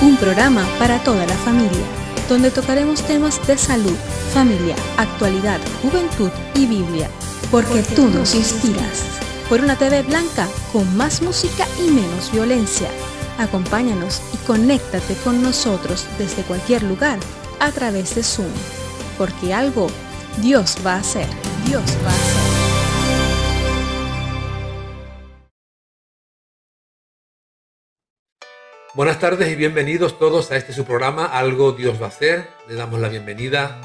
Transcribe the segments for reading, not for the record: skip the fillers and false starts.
un programa para toda la familia, donde tocaremos temas de salud, familia, actualidad, juventud y Biblia, porque tú nos inspiras. Por una TV blanca con más música y menos violencia. Acompáñanos y conéctate con nosotros desde cualquier lugar a través de Zoom, porque algo Dios va a hacer, Dios va a hacer. Buenas tardes y bienvenidos todos a su programa Algo Dios va a hacer. Le damos la bienvenida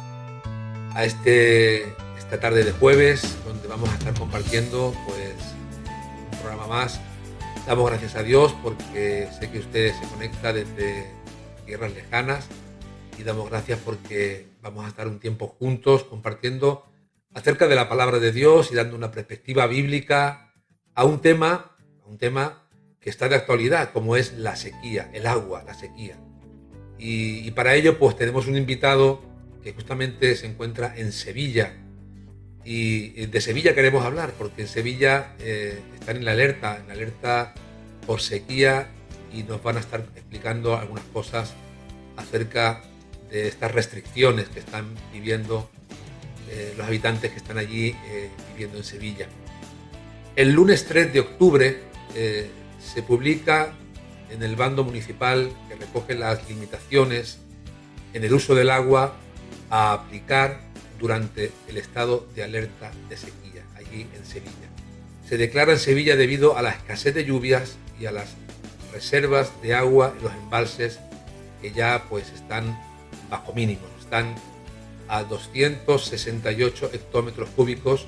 a esta tarde de jueves, donde vamos a estar compartiendo pues un programa más. Damos gracias a Dios porque sé que usted se conecta desde tierras lejanas y damos gracias porque vamos a estar un tiempo juntos compartiendo acerca de la palabra de Dios y dando una perspectiva bíblica a un tema que está de actualidad, como es la sequía, el agua, la sequía. Y para ello pues tenemos un invitado que justamente se encuentra en Sevilla. Y de Sevilla queremos hablar, porque en Sevilla están en la alerta por sequía, y nos van a estar explicando algunas cosas acerca de estas restricciones que están viviendo los habitantes que están allí viviendo en Sevilla. El lunes 3 de octubre se publica en el bando municipal que recoge las limitaciones en el uso del agua a aplicar durante el estado de alerta de sequía, allí en Sevilla. Se declara en Sevilla debido a la escasez de lluvias y a las reservas de agua en los embalses que ya pues están bajo mínimos, están a 268 hectómetros cúbicos,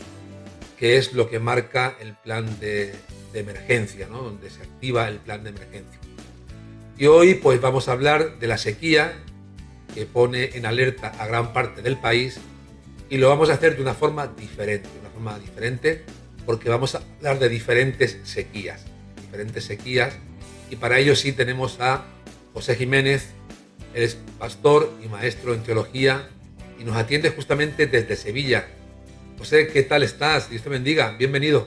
que es lo que marca el plan de emergencia, ¿no? Donde se activa el plan de emergencia. Y hoy pues vamos a hablar de la sequía que pone en alerta a gran parte del país, y lo vamos a hacer de una forma diferente, porque vamos a hablar de diferentes sequías, y para ello sí tenemos a José Jiménez. Él es pastor y maestro en teología y nos atiende justamente desde Sevilla. José, ¿qué tal estás? Dios te bendiga, bienvenido.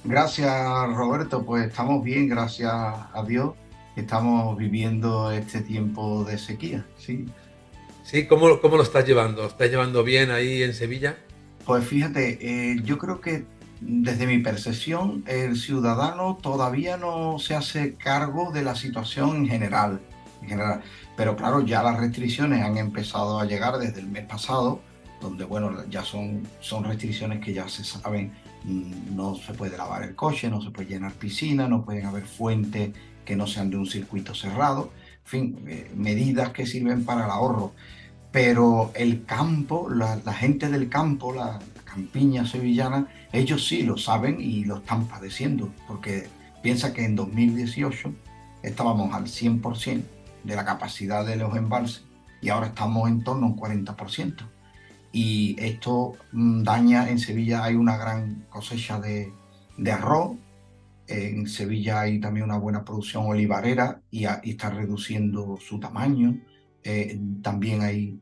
Gracias, Roberto. Pues estamos bien, gracias a Dios. Estamos viviendo este tiempo de sequía, sí. Sí, ¿cómo lo estás llevando? ¿Lo estás llevando bien ahí en Sevilla? Pues fíjate, yo creo que desde mi percepción, el ciudadano todavía no se hace cargo de la situación en general. Pero claro, ya las restricciones han empezado a llegar desde el mes pasado, donde bueno, ya son restricciones que ya se saben. No se puede lavar el coche, no se puede llenar piscina, no pueden haber fuentes que no sean de un circuito cerrado, en fin, medidas que sirven para el ahorro. Pero el campo, la gente del campo, la campiña sevillana, ellos sí lo saben y lo están padeciendo, porque piensa que en 2018 estábamos al 100% de la capacidad de los embalses y ahora estamos en torno a un 40%. Y esto daña. En Sevilla hay una gran cosecha de arroz. En Sevilla hay también una buena producción olivarera y está reduciendo su tamaño. También hay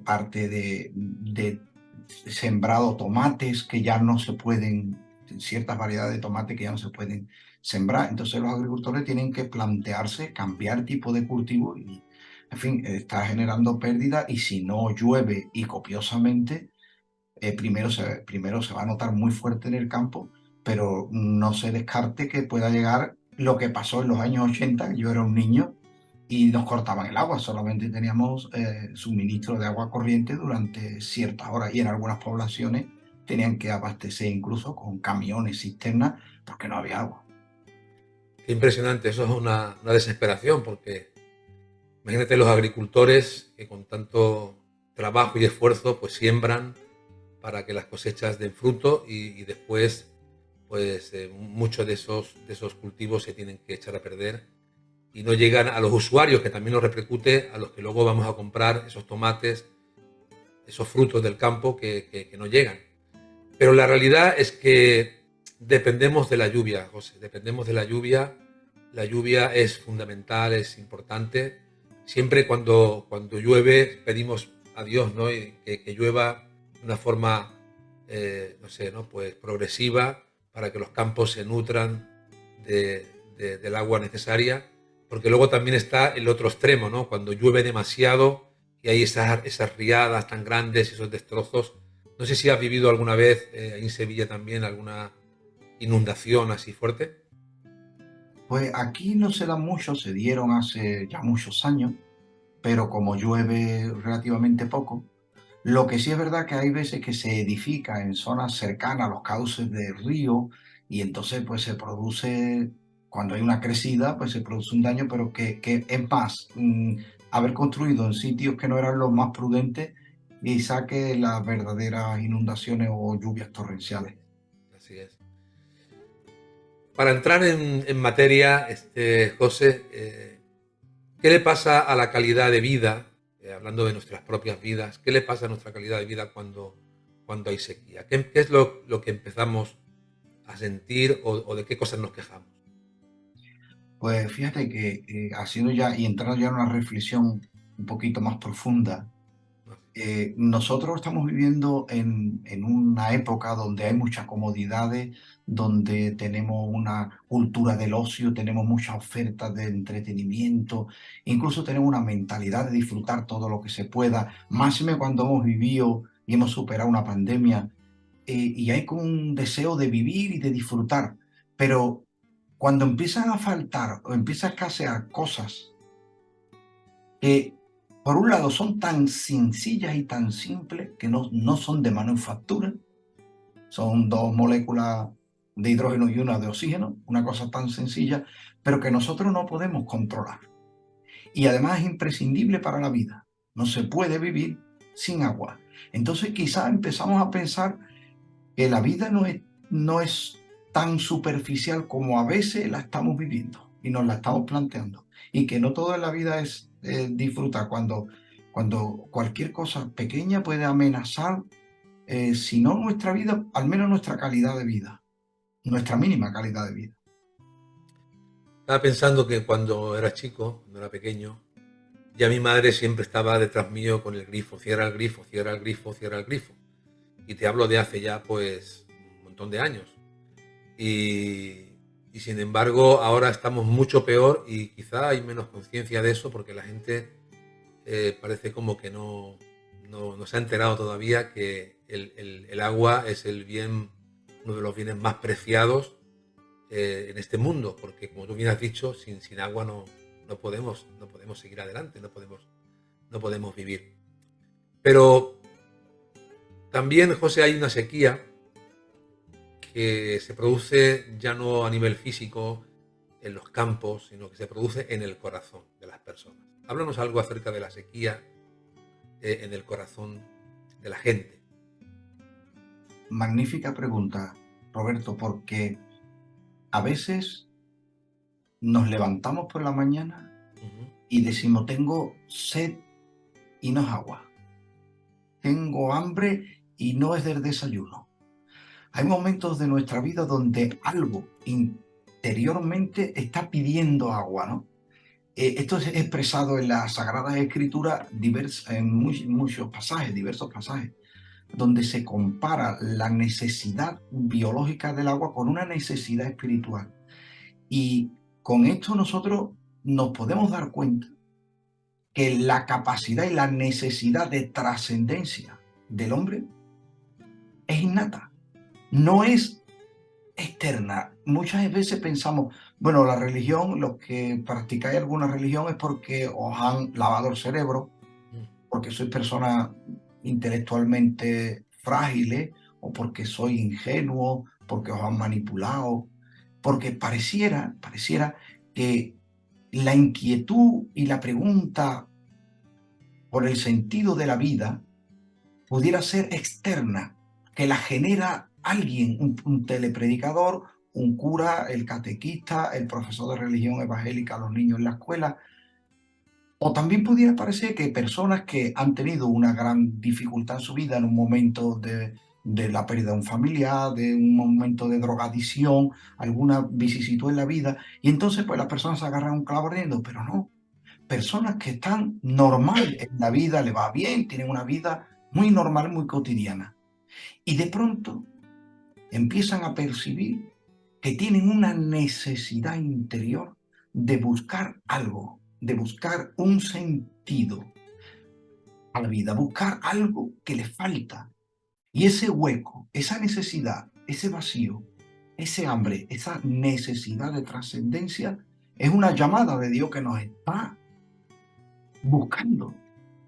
parte de sembrado tomates que ya no se pueden, ciertas variedades de tomate que ya no se pueden sembrar. Entonces los agricultores tienen que plantearse cambiar tipo de cultivo y, en fin, está generando pérdidas. Y si no llueve y copiosamente, primero se va a notar muy fuerte en el campo, pero no se descarte que pueda llegar lo que pasó en los años 80. Yo era un niño y nos cortaban el agua, solamente teníamos suministro de agua corriente durante ciertas horas, y en algunas poblaciones tenían que abastecer incluso con camiones, cisternas, porque no había agua. Qué impresionante, eso es una desesperación, porque imagínate los agricultores que con tanto trabajo y esfuerzo pues siembran para que las cosechas den fruto, y después pues muchos de esos cultivos se tienen que echar a perder y no llegan a los usuarios, que también nos repercute a los que luego vamos a comprar esos tomates, esos frutos del campo que no llegan. Pero la realidad es que dependemos de la lluvia, José, dependemos de la lluvia. La lluvia es fundamental, es importante. Siempre cuando llueve pedimos a Dios, ¿no? que llueva de una forma, pues progresiva, para que los campos se nutran del agua necesaria. Porque luego también está el otro extremo, ¿no? Cuando llueve demasiado y hay esas riadas tan grandes, esos destrozos. No sé si has vivido alguna vez ahí en Sevilla también alguna inundación así fuerte. Pues aquí no se da mucho, se dieron hace ya muchos años, pero como llueve relativamente poco, lo que sí es verdad que hay veces que se edifica en zonas cercanas a los cauces del río y entonces pues se produce, cuando hay una crecida, pues se produce un daño, pero que es más, haber construido en sitios que no eran los más prudentes y saque las verdaderas inundaciones o lluvias torrenciales. Así es. Para entrar en materia, José, ¿qué le pasa a la calidad de vida, hablando de nuestras propias vidas, qué le pasa a nuestra calidad de vida cuando hay sequía? ¿Qué es lo que empezamos a sentir o de qué cosas nos quejamos? Pues fíjate que haciendo ya y entrando ya en una reflexión un poquito más profunda, ¿No? nosotros estamos viviendo en una época donde hay muchas comodidades, donde tenemos una cultura del ocio, tenemos muchas ofertas de entretenimiento, incluso tenemos una mentalidad de disfrutar todo lo que se pueda, máxime cuando hemos vivido y hemos superado una pandemia, y hay como un deseo de vivir y de disfrutar, pero cuando empiezan a faltar o empiezan a escasear cosas que por un lado son tan sencillas y tan simples que no son de manufactura, son dos moléculas de hidrógeno y una de oxígeno, una cosa tan sencilla, pero que nosotros no podemos controlar. Y además es imprescindible para la vida. No se puede vivir sin agua. Entonces quizás empezamos a pensar que la vida no es tan superficial como a veces la estamos viviendo y nos la estamos planteando. Y que no todo en la vida es disfrutar. Cuando cualquier cosa pequeña puede amenazar, si no nuestra vida, al menos nuestra calidad de vida, nuestra mínima calidad de vida. Estaba pensando que cuando era chico, cuando era pequeño, ya mi madre siempre estaba detrás mío con el grifo, cierra el grifo, cierra el grifo, cierra el grifo. Y te hablo de hace ya pues un montón de años. Y sin embargo ahora estamos mucho peor y quizá hay menos conciencia de eso porque la gente parece como que no se ha enterado todavía que el agua es uno de los bienes más preciados en este mundo, porque como tú bien has dicho, sin agua no podemos seguir adelante, no podemos vivir. Pero también, José, hay una sequía que se produce ya no a nivel físico en los campos, sino que se produce en el corazón de las personas. Háblanos algo acerca de la sequía en el corazón de la gente. Magnífica pregunta, Roberto, porque a veces nos levantamos por la mañana Uh-huh. y decimos, tengo sed y no es agua. Tengo hambre y no es del desayuno. Hay momentos de nuestra vida donde algo interiormente está pidiendo agua, ¿no? Esto es expresado en la Sagrada Escritura en muchos pasajes, diversos pasajes, donde se compara la necesidad biológica del agua con una necesidad espiritual. Y con esto nosotros nos podemos dar cuenta que la capacidad y la necesidad de trascendencia del hombre es innata, no es externa. Muchas veces pensamos, bueno, la religión, los que practicáis alguna religión es porque os han lavado el cerebro, porque sois personas intelectualmente frágiles o porque sois ingenuos, porque os han manipulado, porque pareciera que la inquietud y la pregunta por el sentido de la vida pudiera ser externa, que la genera alguien, un telepredicador, un cura, el catequista, el profesor de religión evangélica a los niños en la escuela. O también pudiera parecer que personas que han tenido una gran dificultad en su vida en un momento de la pérdida de un familiar, de un momento de drogadicción, alguna vicisitud en la vida, y entonces pues las personas se agarran un clavo ardiendo, pero no. Personas que están normal en la vida, le va bien, tienen una vida muy normal, muy cotidiana. Y de pronto empiezan a percibir que tienen una necesidad interior de buscar algo, de buscar un sentido a la vida, buscar algo que le falta. Y ese hueco, esa necesidad, ese vacío, ese hambre, esa necesidad de trascendencia, es una llamada de Dios que nos está buscando.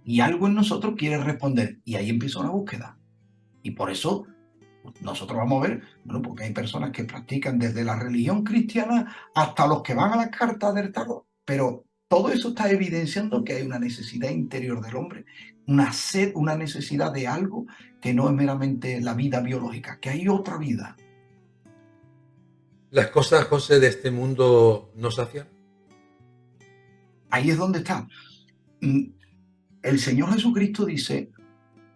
Y algo en nosotros quiere responder. Y ahí empieza una búsqueda. Y por eso nosotros vamos a ver, bueno, porque hay personas que practican desde la religión cristiana hasta los que van a las cartas del tarot. Pero todo eso está evidenciando que hay una necesidad interior del hombre, una sed, una necesidad de algo que no es meramente la vida biológica, que hay otra vida. ¿Las cosas, José, de este mundo nos sacian? Ahí es donde está. El Señor Jesucristo dice,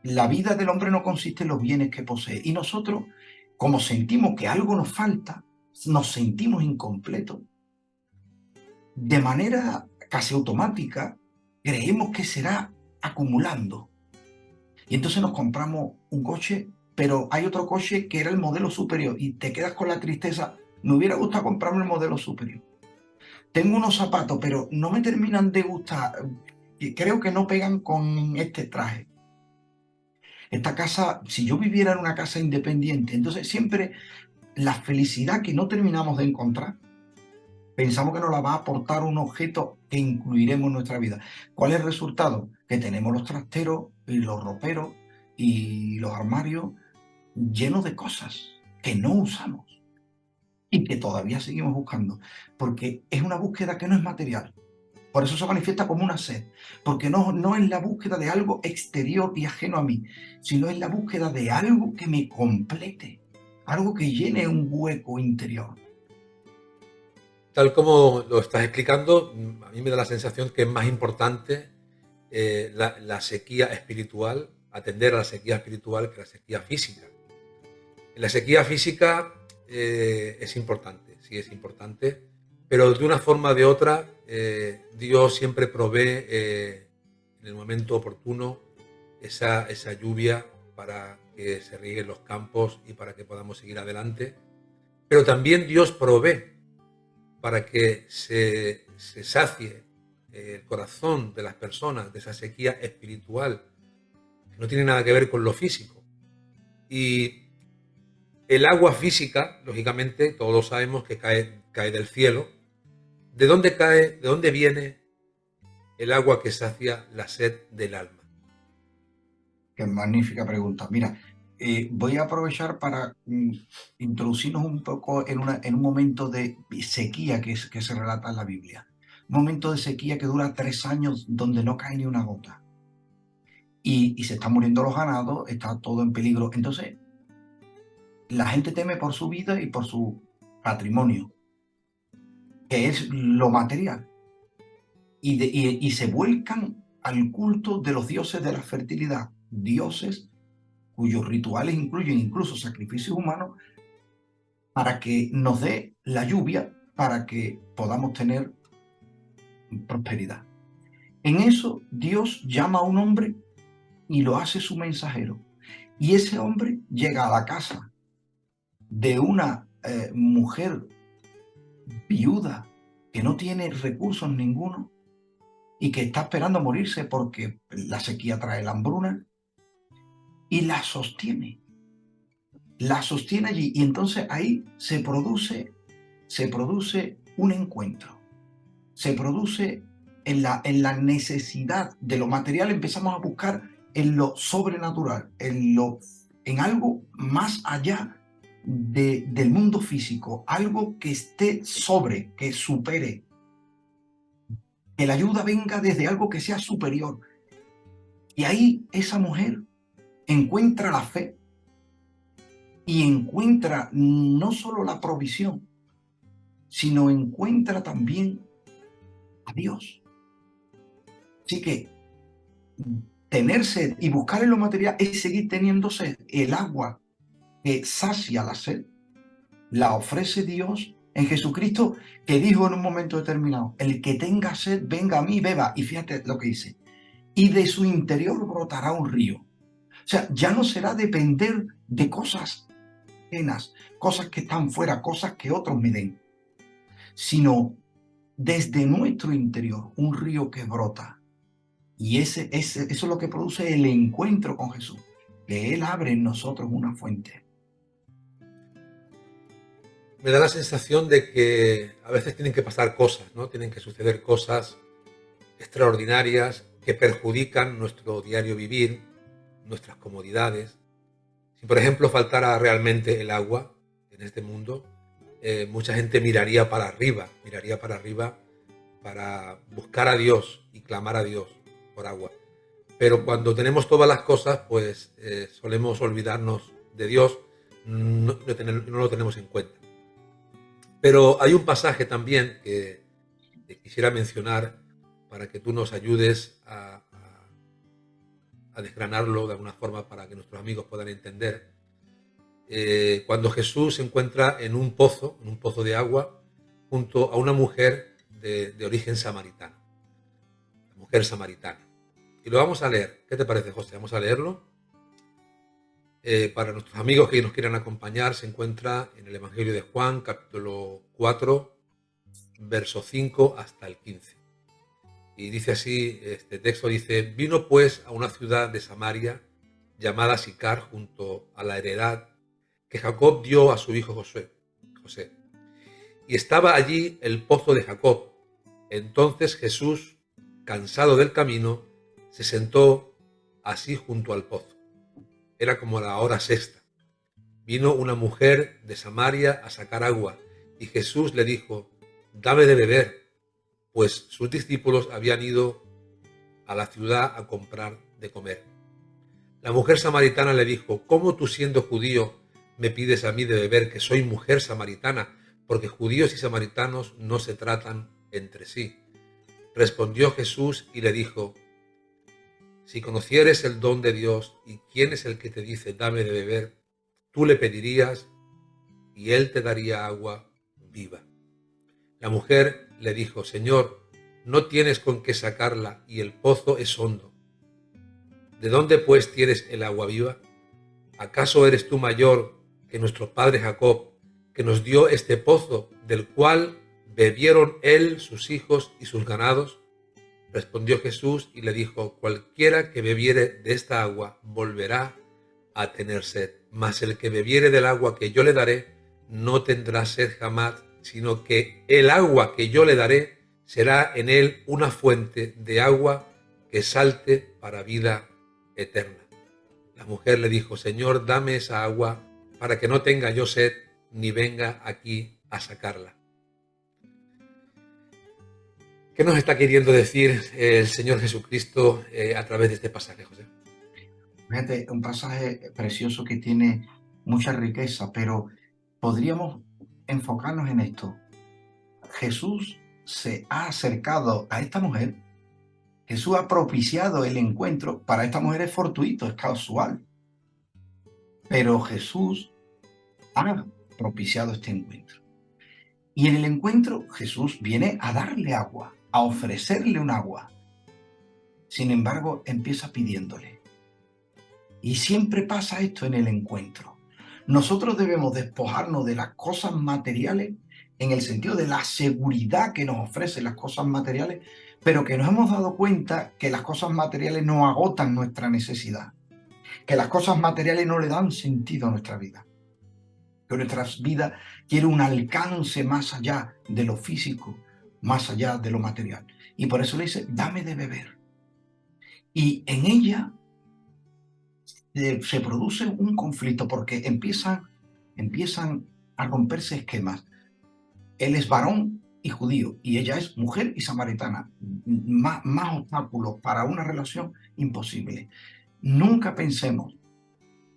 la vida del hombre no consiste en los bienes que posee. Y nosotros, como sentimos que algo nos falta, nos sentimos incompletos. De manera casi automática, creemos que será acumulando. Y entonces nos compramos un coche, pero hay otro coche que era el modelo superior y te quedas con la tristeza. Me hubiera gustado comprarme el modelo superior. Tengo unos zapatos, pero no me terminan de gustar. Creo que no pegan con este traje. Esta casa, si yo viviera en una casa independiente, entonces siempre la felicidad que no terminamos de encontrar, pensamos que nos la va a aportar un objeto que incluiremos en nuestra vida. ¿Cuál es el resultado? Que tenemos los trasteros y los roperos y los armarios llenos de cosas que no usamos y que todavía seguimos buscando, porque es una búsqueda que no es material. Por eso se manifiesta como una sed, porque no es la búsqueda de algo exterior y ajeno a mí, sino es la búsqueda de algo que me complete, algo que llene un hueco interior. Tal como lo estás explicando, a mí me da la sensación que es más importante la sequía espiritual, atender a la sequía espiritual que la sequía física. La sequía física es importante, sí es importante, pero de una forma o de otra Dios siempre provee en el momento oportuno esa lluvia para que se rieguen los campos y para que podamos seguir adelante. Pero también Dios provee para que se sacie el corazón de las personas de esa sequía espiritual, que no tiene nada que ver con lo físico. Y el agua física, lógicamente, todos sabemos que cae del cielo. ¿De dónde cae, de dónde viene el agua que sacia la sed del alma? Qué magnífica pregunta. Mira, voy a aprovechar para introducirnos un poco en un momento de sequía que se relata en la Biblia. Un momento de sequía que dura 3 años donde no cae ni una gota. Y se están muriendo los ganados, está todo en peligro. Entonces, la gente teme por su vida y por su patrimonio, que es lo material. Y se vuelcan al culto de los dioses de la fertilidad, dioses cuyos rituales incluyen incluso sacrificios humanos para que nos dé la lluvia, para que podamos tener prosperidad. En eso Dios llama a un hombre y lo hace su mensajero. Y ese hombre llega a la casa de una mujer viuda que no tiene recursos ninguno y que está esperando morirse porque la sequía trae la hambruna, y la sostiene allí. Y entonces ahí se produce un encuentro, se produce en la necesidad de lo material, empezamos a buscar en lo sobrenatural, en algo más allá del mundo físico, algo que esté que supere, que la ayuda venga desde algo que sea superior. Y ahí esa mujer encuentra la fe y encuentra no solo la provisión, sino encuentra también a Dios. Así que tener sed y buscar en lo material es seguir teniendo sed. El agua que sacia la sed la ofrece Dios en Jesucristo, que dijo en un momento determinado: el que tenga sed, venga a mí, beba. Y fíjate lo que dice: y de su interior brotará un río. O sea, ya no será depender de cosas ajenas, cosas que están fuera, cosas que otros me den, sino desde nuestro interior un río que brota. Y eso es lo que produce el encuentro con Jesús, que Él abre en nosotros una fuente. Me da la sensación de que a veces tienen que pasar cosas, ¿no? Tienen que suceder cosas extraordinarias que perjudican nuestro diario vivir, nuestras comodidades. Si, por ejemplo, faltara realmente el agua en este mundo, mucha gente miraría para arriba para buscar a Dios y clamar a Dios por agua. Pero cuando tenemos todas las cosas, pues solemos olvidarnos de Dios, no lo tenemos en cuenta. Pero hay un pasaje también que quisiera mencionar para que tú nos ayudes a desgranarlo de alguna forma para que nuestros amigos puedan entender. Cuando Jesús se encuentra en un pozo de agua, junto a una mujer de origen samaritano, la mujer samaritana. Y lo vamos a leer. ¿Qué te parece, José? Vamos a leerlo. Para nuestros amigos que nos quieran acompañar, se encuentra en el Evangelio de Juan, capítulo 4, verso 5 hasta el 15. Y dice así, este texto dice: vino pues a una ciudad de Samaria llamada Sicar, junto a la heredad que Jacob dio a su hijo José. Y estaba allí el pozo de Jacob. Entonces Jesús, cansado del camino, se sentó así junto al pozo. Era como la hora sexta. Vino una mujer de Samaria a sacar agua, y Jesús le dijo: dame de beber, pues sus discípulos habían ido a la ciudad a comprar de comer. La mujer samaritana le dijo: ¿cómo tú, siendo judío, me pides a mí de beber, que soy mujer samaritana? Porque judíos y samaritanos no se tratan entre sí. Respondió Jesús y le dijo: si conocieres el don de Dios y quién es el que te dice dame de beber, tú le pedirías y él te daría agua viva. La mujer le dijo: Señor, no tienes con qué sacarla y el pozo es hondo. ¿De dónde pues tienes el agua viva? ¿Acaso eres tú mayor que nuestro padre Jacob, que nos dio este pozo, del cual bebieron él, sus hijos y sus ganados? Respondió Jesús y le dijo: cualquiera que bebiere de esta agua volverá a tener sed, mas el que bebiere del agua que yo le daré no tendrá sed jamás, sino que el agua que yo le daré será en él una fuente de agua que salte para vida eterna. La mujer le dijo: Señor, dame esa agua para que no tenga yo sed ni venga aquí a sacarla. ¿Qué nos está queriendo decir el Señor Jesucristo a través de este pasaje, José? Fíjate, un pasaje precioso que tiene mucha riqueza, pero podríamos enfocarnos en esto. Jesús se ha acercado a esta mujer, Jesús ha propiciado el encuentro. Para esta mujer es fortuito, es casual, pero Jesús ha propiciado este encuentro. Y en el encuentro Jesús viene a darle agua, a ofrecerle un agua. Sin embargo, empieza pidiéndole. Y siempre pasa esto en el encuentro. Nosotros debemos despojarnos de las cosas materiales en el sentido de la seguridad que nos ofrecen las cosas materiales, pero que nos hemos dado cuenta que las cosas materiales no agotan nuestra necesidad, que las cosas materiales no le dan sentido a nuestra vida, que nuestra vida quiere un alcance más allá de lo físico, más allá de lo material. Y por eso le dice: dame de beber. Y en ella se produce un conflicto porque empiezan a romperse esquemas. Él es varón y judío y ella es mujer y samaritana. Más obstáculos para una relación imposible. Nunca pensemos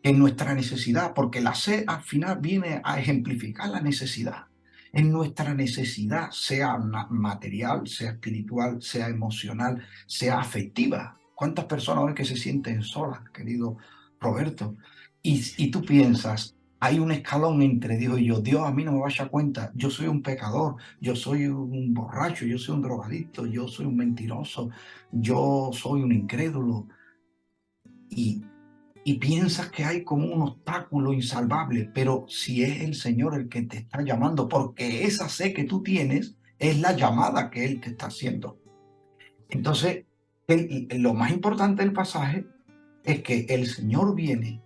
en nuestra necesidad, porque la sed al final viene a ejemplificar la necesidad. En nuestra necesidad, sea material, sea espiritual, sea emocional, sea afectiva. ¿Cuántas personas hoy que se sienten solas, querido Roberto? Y tú piensas, hay un escalón entre Dios y yo. Dios, a mí no me vaya a cuenta. Yo soy un pecador, yo soy un borracho, yo soy un drogadicto, yo soy un mentiroso, yo soy un incrédulo. Y piensas que hay como un obstáculo insalvable, pero si es el Señor el que te está llamando, porque esa sed que tú tienes es la llamada que Él te está haciendo. Entonces, lo más importante del pasaje es que el Señor viene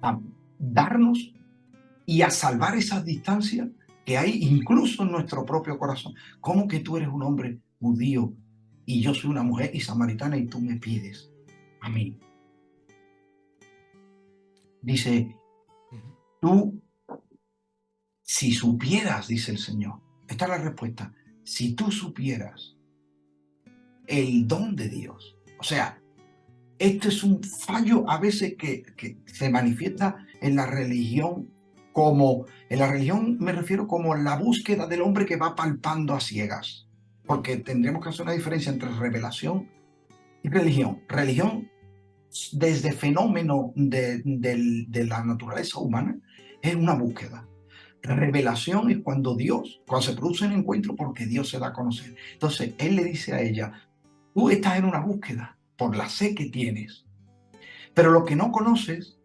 a darnos y a salvar esas distancias que hay incluso en nuestro propio corazón. ¿Cómo que tú eres un hombre judío y yo soy una mujer y samaritana y tú me pides a mí? Dice, tú, si supieras, dice el Señor, esta es la respuesta, si tú supieras el don de Dios, o sea, este es un fallo a veces que se manifiesta en la religión en la religión me refiero como la búsqueda del hombre que va palpando a ciegas, porque tendríamos que hacer una diferencia entre revelación y religión. Religión, desde fenómeno de la naturaleza humana, es una búsqueda. Revelación es cuando se produce un encuentro porque Dios se da a conocer. Entonces, Él le dice a ella, tú estás en una búsqueda por la sed que tienes, pero lo que no conoces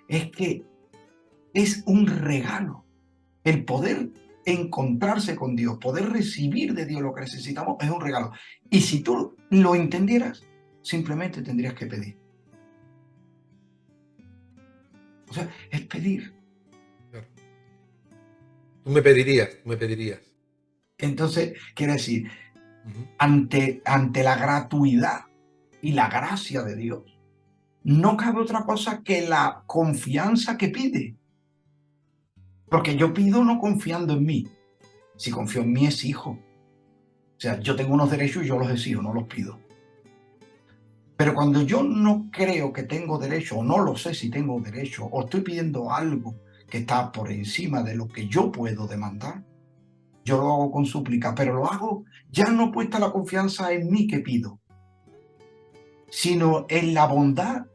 es que es un regalo. El poder encontrarse con Dios, poder recibir de Dios lo que necesitamos es un regalo. Y si tú lo entendieras, simplemente tendrías que pedir. O sea, es pedir. Claro. Tú me pedirías. Entonces, quiere decir, ante la gratuidad y la gracia de Dios, no cabe otra cosa que la confianza que pide. Porque yo pido no confiando en mí. Si confío en mí, exijo. O sea, yo tengo unos derechos y yo los exijo, no los pido. Pero cuando yo no creo que tengo derecho, o no lo sé si tengo derecho, o estoy pidiendo algo que está por encima de lo que yo puedo demandar, yo lo hago con súplica, pero lo hago ya no puesta la confianza en mí que pido, sino en la bondad,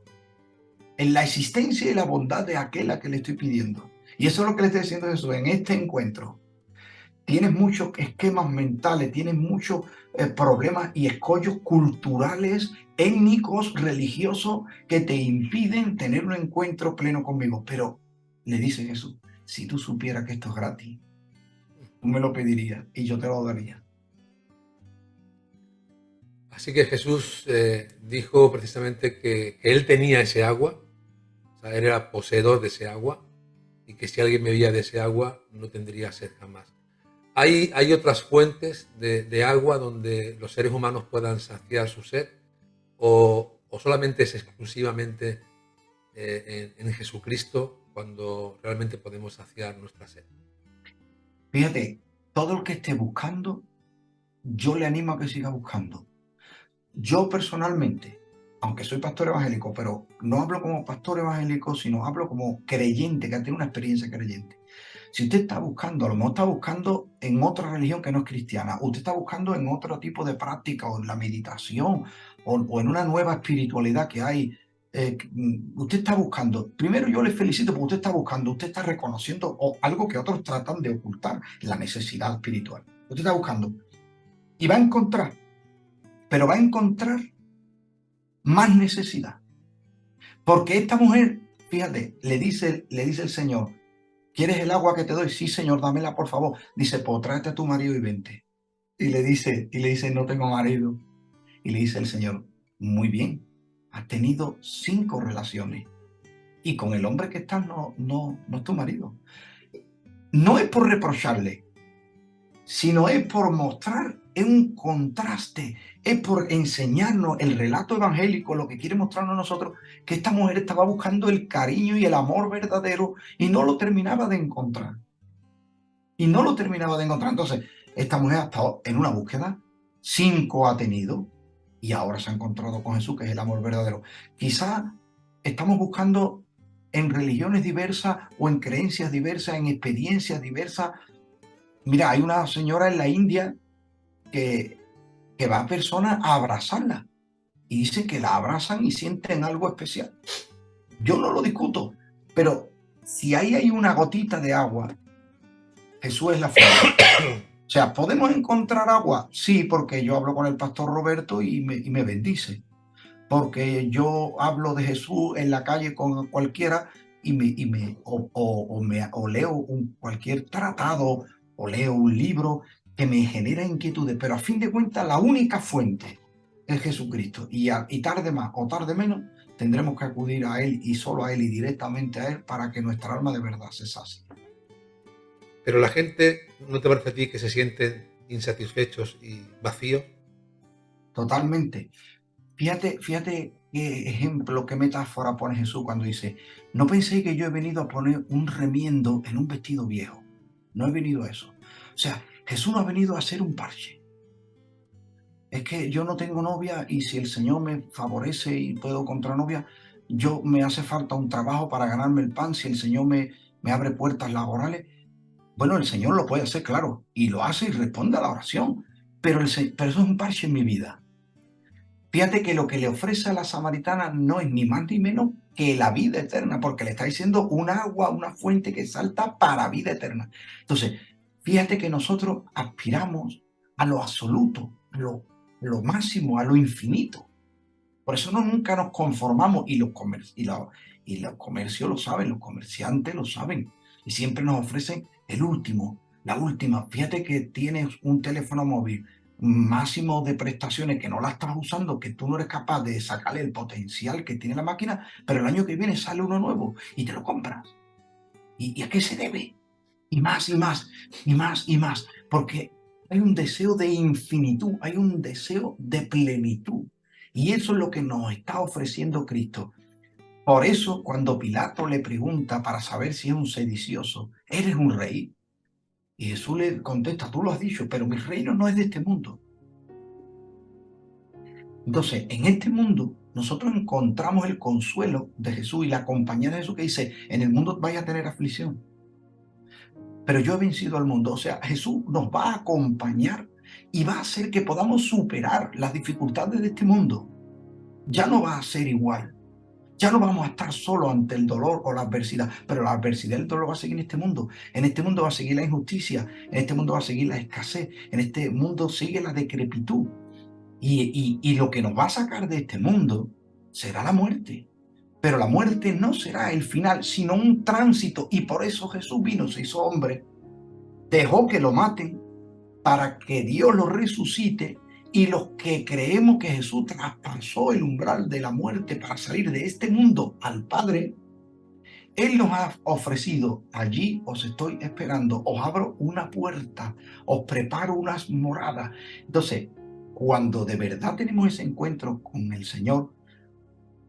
en la existencia y la bondad de aquel a que le estoy pidiendo. Y eso es lo que le estoy diciendo a Jesús en este encuentro. Tienes muchos esquemas mentales, tienes muchos problemas y escollos culturales, étnicos, religiosos, que te impiden tener un encuentro pleno conmigo. Pero le dice Jesús, si tú supieras que esto es gratis, tú me lo pedirías y yo te lo daría. Así que Jesús dijo precisamente que él tenía ese agua, o sea, él era poseedor de ese agua, y que si alguien bebía de ese agua no tendría sed jamás. ¿Hay otras fuentes de agua donde los seres humanos puedan saciar su sed? ¿O solamente es exclusivamente en Jesucristo cuando realmente podemos saciar nuestra sed? Fíjate, todo el que esté buscando, yo le animo a que siga buscando. Yo personalmente, aunque soy pastor evangélico, pero no hablo como pastor evangélico, sino hablo como creyente, que ha tenido una experiencia creyente. Si usted está buscando, a lo mejor está buscando en otra religión que no es cristiana, usted está buscando en otro tipo de práctica o en la meditación o en una nueva espiritualidad que hay, usted está buscando, primero yo le felicito porque usted está buscando, usted está reconociendo algo que otros tratan de ocultar, la necesidad espiritual. Usted está buscando y va a encontrar, pero va a encontrar más necesidad. Porque esta mujer, fíjate, le dice el Señor, ¿quieres el agua que te doy? Sí, Señor, dámela, por favor. Dice, pues tráete a tu marido y vente. Y le dice, no tengo marido. Y le dice el Señor, muy bien, has tenido 5 relaciones. Y con el hombre que estás no es tu marido. No es por reprocharle, sino es por mostrar un contraste, es por enseñarnos el relato evangélico, lo que quiere mostrarnos a nosotros, que esta mujer estaba buscando el cariño y el amor verdadero y no lo terminaba de encontrar. Entonces, esta mujer ha estado en una búsqueda, 5 ha tenido, y ahora se ha encontrado con Jesús, que es el amor verdadero. Quizá estamos buscando en religiones diversas o en creencias diversas, en experiencias diversas. Mira, hay una señora en la India que va a personas a abrazarla y dice que la abrazan y sienten algo especial. Yo no lo discuto, pero si ahí hay una gotita de agua, Jesús es la fuente. O sea, ¿podemos encontrar agua? Sí, porque yo hablo con el pastor Roberto y me bendice. Porque yo hablo de Jesús en la calle con cualquiera o leo cualquier tratado o leo un libro que me genera inquietudes, pero a fin de cuentas la única fuente es Jesucristo. Y tarde más o tarde menos tendremos que acudir a Él y solo a Él y directamente a Él para que nuestra alma de verdad se sacie. Pero la gente, ¿no te parece a ti que se sienten insatisfechos y vacíos? Totalmente. Fíjate qué ejemplo, qué metáfora pone Jesús cuando dice, no penséis que yo he venido a poner un remiendo en un vestido viejo. No he venido a eso. O sea, Jesús no ha venido a hacer un parche. Es que yo no tengo novia y si el Señor me favorece y puedo encontrar novia, yo me hace falta un trabajo para ganarme el pan. Si el Señor me abre puertas laborales, bueno, el Señor lo puede hacer, claro, y lo hace y responde a la oración. Pero eso es un parche en mi vida. Fíjate que lo que le ofrece a la samaritana no es ni más ni menos que la vida eterna, porque le está diciendo un agua, una fuente que salta para vida eterna. Entonces, fíjate que nosotros aspiramos a lo absoluto, a lo máximo, a lo infinito. Por eso nunca nos conformamos y los comercios lo saben, los comerciantes lo saben y siempre nos ofrecen el último, la última. Fíjate que tienes un teléfono móvil máximo de prestaciones que no la estás usando, que tú no eres capaz de sacarle el potencial que tiene la máquina, pero el año que viene sale uno nuevo y te lo compras. ¿Y a qué se debe? Y más, y más, y más, y más, porque hay un deseo de infinitud, hay un deseo de plenitud. Y eso es lo que nos está ofreciendo Cristo. Por eso, cuando Pilato le pregunta para saber si es un sedicioso, ¿eres un rey? Y Jesús le contesta, tú lo has dicho, pero mi reino no es de este mundo. Entonces, en este mundo, nosotros encontramos el consuelo de Jesús y la compañía de Jesús que dice, en el mundo vais a tener aflicción, pero yo he vencido al mundo. O sea, Jesús nos va a acompañar y va a hacer que podamos superar las dificultades de este mundo. Ya no va a ser igual. Ya no vamos a estar solo ante el dolor o la adversidad, pero la adversidad y el dolor va a seguir en este mundo. En este mundo va a seguir la injusticia, en este mundo va a seguir la escasez, en este mundo sigue la decrepitud. Y lo que nos va a sacar de este mundo será la muerte. Pero la muerte no será el final, sino un tránsito. Y por eso Jesús vino, se hizo hombre, dejó que lo maten para que Dios lo resucite. Y los que creemos que Jesús traspasó el umbral de la muerte para salir de este mundo al Padre, Él nos ha ofrecido, allí os estoy esperando, os abro una puerta, os preparo unas moradas. Entonces, cuando de verdad tenemos ese encuentro con el Señor,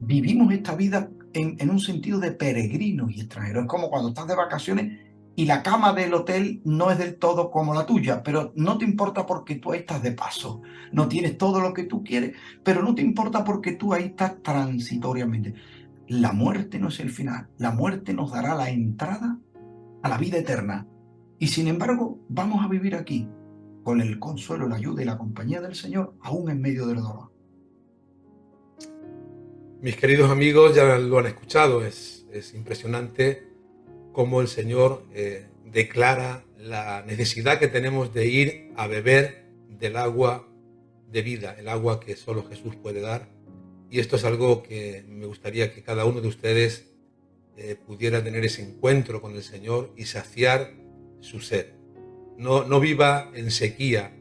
vivimos esta vida en un sentido de peregrino y extranjero. Es como cuando estás de vacaciones y la cama del hotel no es del todo como la tuya, pero no te importa porque tú ahí estás de paso. No tienes todo lo que tú quieres, pero no te importa porque tú ahí estás transitoriamente. La muerte no es el final. La muerte nos dará la entrada a la vida eterna. Y sin embargo, vamos a vivir aquí con el consuelo, la ayuda y la compañía del Señor, aún en medio del dolor. Mis queridos amigos ya lo han escuchado, es impresionante cómo el Señor declara la necesidad que tenemos de ir a beber del agua de vida, el agua que solo Jesús puede dar. Y esto es algo que me gustaría que cada uno de ustedes pudiera tener ese encuentro con el Señor y saciar su sed. No viva en sequía.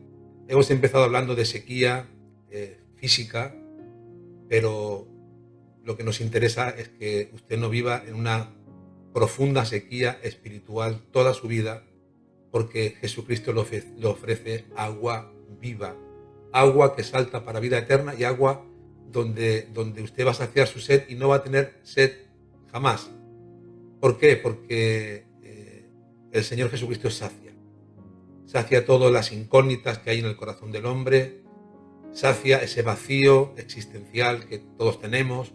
Hemos empezado hablando de sequía física, pero lo que nos interesa es que usted no viva en una profunda sequía espiritual toda su vida, porque Jesucristo le ofrece agua viva, agua que salta para vida eterna y agua donde usted va a saciar su sed y no va a tener sed jamás. ¿Por qué? Porque el Señor Jesucristo sacia todas las incógnitas que hay en el corazón del hombre, sacia ese vacío existencial que todos tenemos.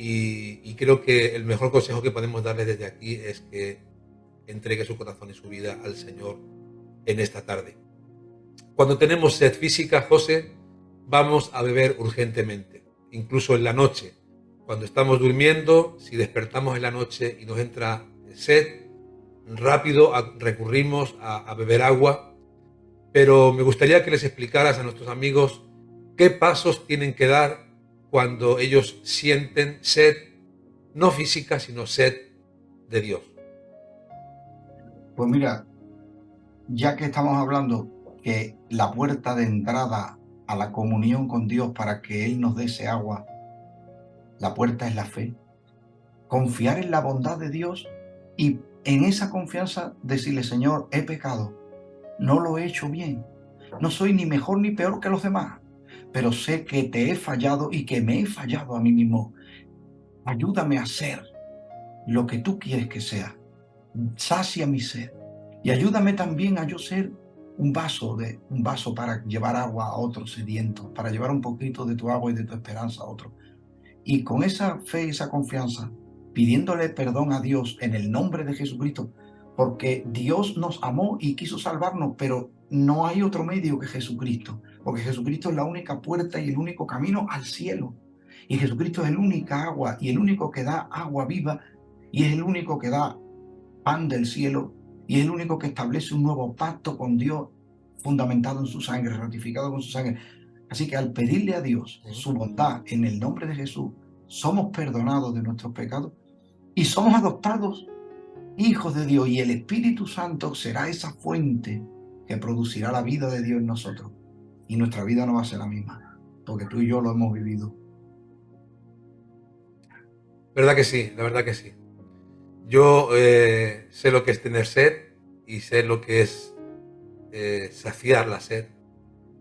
Y creo que el mejor consejo que podemos darle desde aquí es que entregue su corazón y su vida al Señor en esta tarde. Cuando tenemos sed física, José, vamos a beber urgentemente, incluso en la noche. Cuando estamos durmiendo, si despertamos en la noche y nos entra sed, rápido recurrimos a beber agua. Pero me gustaría que les explicaras a nuestros amigos qué pasos tienen que dar cuando ellos sienten sed, no física, sino sed de Dios. Pues mira, ya que estamos hablando que la puerta de entrada a la comunión con Dios para que Él nos dé ese agua, la puerta es la fe. Confiar en la bondad de Dios y en esa confianza decirle, Señor, he pecado, no lo he hecho bien, no soy ni mejor ni peor que los demás, pero sé que te he fallado y que me he fallado a mí mismo. Ayúdame a ser lo que tú quieres que sea. Sacia mi sed y ayúdame también a yo ser un vaso para llevar agua a otros sedientos, para llevar un poquito de tu agua y de tu esperanza a otros. Y con esa fe y esa confianza, pidiéndole perdón a Dios en el nombre de Jesucristo, porque Dios nos amó y quiso salvarnos, pero no hay otro medio que Jesucristo, porque Jesucristo es la única puerta y el único camino al cielo. Y Jesucristo es el única agua y el único que da agua viva y es el único que da pan del cielo y es el único que establece un nuevo pacto con Dios fundamentado en su sangre, ratificado con su sangre. Así que al pedirle a Dios su bondad en el nombre de Jesús, somos perdonados de nuestros pecados y somos adoptados hijos de Dios, y el Espíritu Santo será esa fuente que producirá la vida de Dios en nosotros. Y nuestra vida no va a ser la misma, porque tú y yo lo hemos vivido. ¿Verdad que sí? La verdad que sí. Yo sé lo que es tener sed y sé lo que es saciar la sed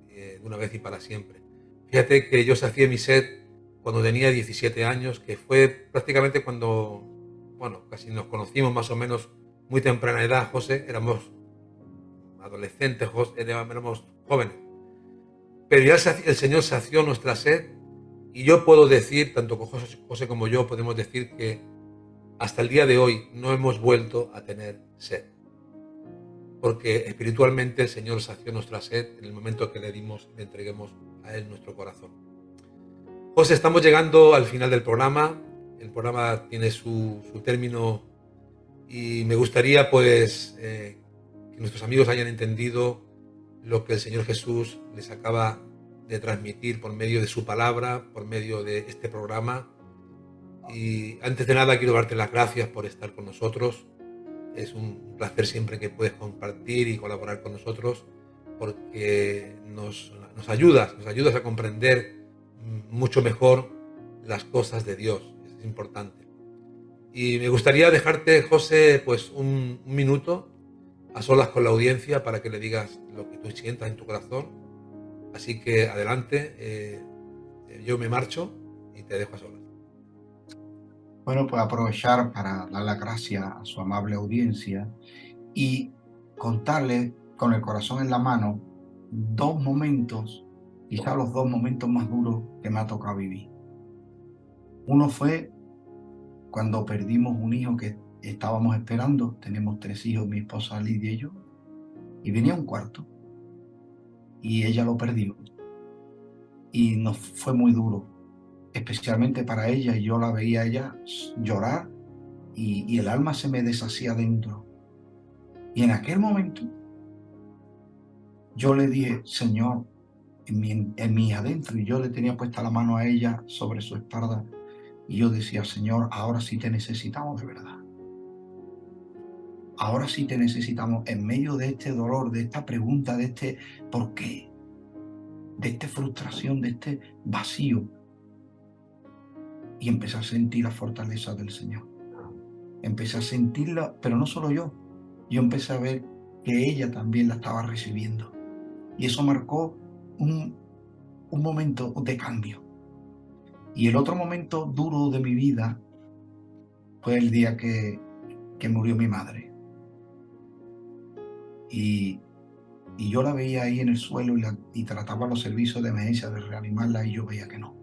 de una vez y para siempre. Fíjate que yo sacié mi sed cuando tenía 17 años, que fue prácticamente cuando, bueno, casi nos conocimos más o menos, muy temprana edad, José, éramos adolescentes, éramos jóvenes. Pero ya el Señor sació nuestra sed y yo puedo decir, tanto José como yo podemos decir que hasta el día de hoy no hemos vuelto a tener sed. Porque espiritualmente el Señor sació nuestra sed en el momento que le entreguemos a Él nuestro corazón. José, estamos llegando al final del programa. El programa tiene su término y me gustaría pues que nuestros amigos hayan entendido lo que el Señor Jesús les acaba de transmitir por medio de su palabra, por medio de este programa. Y antes de nada quiero darte las gracias por estar con nosotros. Es un placer siempre que puedes compartir y colaborar con nosotros, porque nos ayudas a comprender mucho mejor las cosas de Dios. Eso es importante. Y me gustaría dejarte, José, pues un minuto a solas con la audiencia para que le digas lo que tú sientas en tu corazón. Así que adelante, yo me marcho y te dejo a solas. Bueno, pues aprovechar para dar las gracias a su amable audiencia y contarle con el corazón en la mano dos momentos, quizá los dos momentos más duros que me ha tocado vivir. Uno fue cuando perdimos un hijo que estábamos esperando. Tenemos 3 hijos, mi esposa Lidia y yo, y venía un cuarto y ella lo perdió y nos fue muy duro, especialmente para ella, y yo la veía a ella llorar y el alma se me deshacía dentro. Y en aquel momento yo le dije, Señor, en mi adentro, y yo le tenía puesta la mano a ella sobre su espalda, y yo decía, Señor, ahora sí te necesitamos de verdad. Ahora sí te necesitamos en medio de este dolor, de esta pregunta, de este ¿por qué? De esta frustración, de este vacío. Y empecé a sentir la fortaleza del Señor. Empecé a sentirla, pero no solo yo empecé a ver que ella también la estaba recibiendo. Y eso marcó un momento de cambio. Y el otro momento duro de mi vida fue el día que murió mi madre. Y yo la veía ahí en el suelo y trataba los servicios de emergencia de reanimarla, y yo veía que no.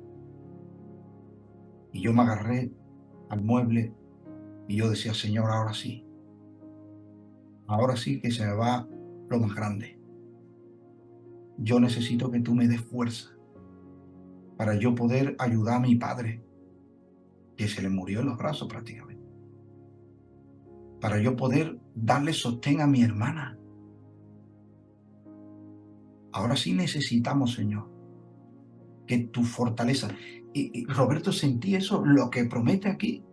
Y yo me agarré al mueble y yo decía, Señor, ahora sí que se me va lo más grande. Yo necesito que tú me des fuerza para yo poder ayudar a mi padre, que se le murió en los brazos prácticamente. Para yo poder darle sostén a mi hermana. Ahora sí necesitamos, Señor, que tu fortaleza. Y Roberto, sentí eso, lo que promete aquí,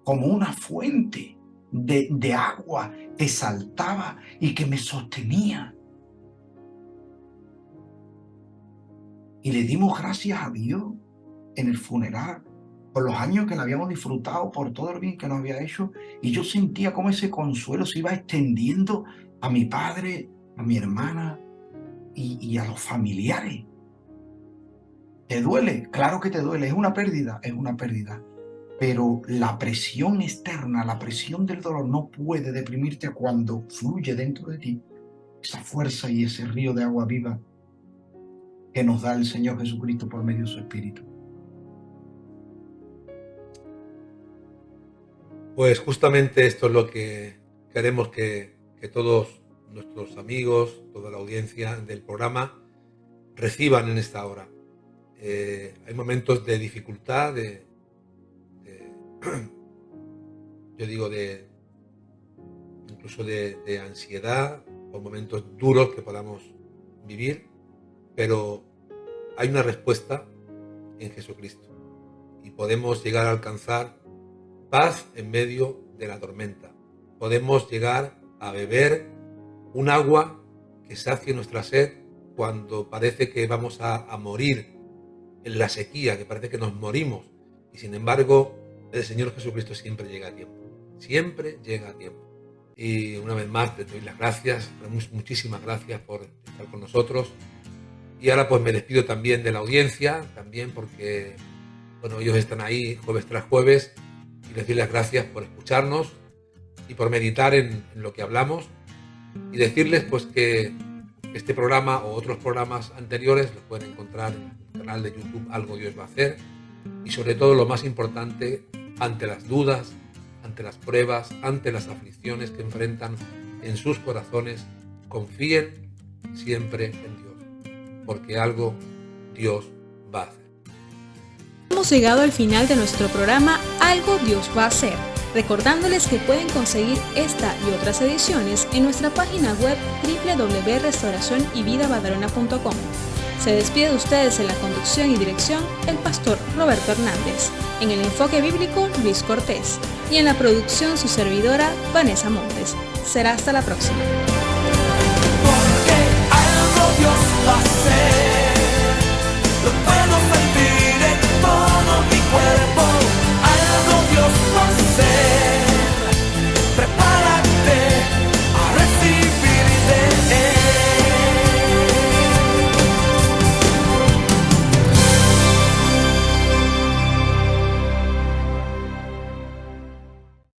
como una fuente de agua que saltaba y que me sostenía. Y le dimos gracias a Dios en el funeral, por los años que le habíamos disfrutado, por todo el bien que nos había hecho. Y yo sentía cómo ese consuelo se iba extendiendo a mi padre, a mi hermana y a los familiares. ¿Te duele? Claro que te duele. Es una pérdida, es una pérdida. Pero la presión externa, la presión del dolor no puede deprimirte cuando fluye dentro de ti esa fuerza y ese río de agua viva que nos da el Señor Jesucristo por medio de su Espíritu. Pues justamente esto es lo que queremos que todos nuestros amigos, toda la audiencia del programa reciban en esta hora. Hay momentos de dificultad, yo digo incluso de ansiedad, o momentos duros que podamos vivir, pero hay una respuesta en Jesucristo y podemos llegar a alcanzar paz en medio de la tormenta. Podemos llegar a beber un agua que sacie nuestra sed cuando parece que vamos a morir en la sequía, que parece que nos morimos, y sin embargo el Señor Jesucristo siempre llega a tiempo, siempre llega a tiempo. Y una vez más te doy las gracias, muchísimas gracias por estar con nosotros. Y ahora pues me despido también de la audiencia, también porque bueno, ellos están ahí jueves tras jueves, y les doy las gracias por escucharnos y por meditar en lo que hablamos, y decirles pues que este programa o otros programas anteriores los pueden encontrar en el canal de YouTube Algo Dios va a hacer, y sobre todo lo más importante, ante las dudas, ante las pruebas, ante las aflicciones que enfrentan en sus corazones, confíen siempre en Dios, porque algo Dios va a hacer. Hemos llegado al final de nuestro programa Algo Dios va a hacer, recordándoles que pueden conseguir esta y otras ediciones en nuestra página web www.restauracionyvidabadalona.com. Se despide de ustedes en la conducción y dirección el pastor Roberto Hernández, en el enfoque bíblico Luis Cortés y en la producción su servidora Vanessa Montes. Será hasta la próxima.